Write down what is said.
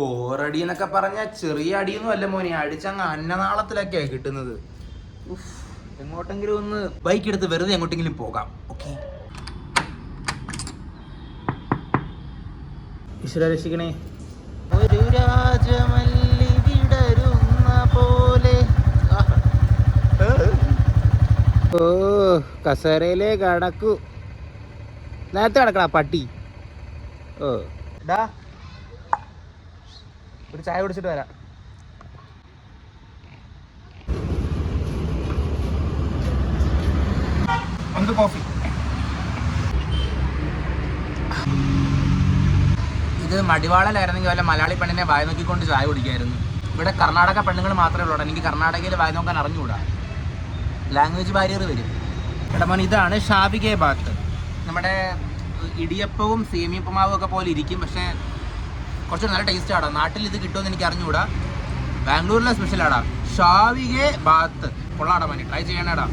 പോറടി എന്നൊക്കെ പറഞ്ഞാൽ ചെറിയ അടിയൊന്നും അല്ല മോനെ, അടിച്ചങ്ങ് അന്നനാളത്തിലൊക്കെയാ കിട്ടുന്നത്. എങ്ങോട്ടെങ്കിലും ഒന്ന് ബൈക്ക് എടുത്ത് വെറുതെ എങ്ങോട്ടെങ്കിലും പോകാം. ഓക്കെ, ഈശ്വര രക്ഷിക്കണേ. ഒരു രാജമല്ലി വിടരുന്ന പോലെ. ഓ, കസേരയിലേ കടക്കൂ. നേരത്തെ കിടക്കണ പട്ടി. ഓ ഡാ, ഒരു ചായ കുടിച്ചിട്ട് വരാം. എന്ത് കോഫി? ഇത് മടിവാളലായിരുന്നെങ്കിൽ വല്ല മലയാളി പെണ്ണിനെ വായ നോക്കിക്കൊണ്ട് ചായ കുടിക്കായിരുന്നു. ഇവിടെ കർണാടക പെണ്ണുങ്ങൾ മാത്രമേ ഉള്ളൂ. എനിക്ക് കർണാടകയിൽ വായ നോക്കാൻ അറിഞ്ഞുകൂടാ, ലാംഗ്വേജ് ബാരിയർ വരും. ഇവിടെ മോൻ, ഇതാണ് ഷാബികെ ബാത്ത്. നമ്മുടെ ഇടിയപ്പവും സേമിയപ്പമാവും ഒക്കെ പോലെ ഇരിക്കും, പക്ഷേ കുറച്ച് നല്ല ടേസ്റ്റ് ആടാ. നാട്ടിൽ ഇത് കിട്ടുമെന്ന് എനിക്ക് അറിഞ്ഞുകൂടാ. ബാംഗ്ലൂരിലെ സ്പെഷ്യൽ ആടാ ഷാവികെ ബാത്ത്. കൊള്ളാടാ മോനെ, ട്രൈ ചെയ്യണേടാ.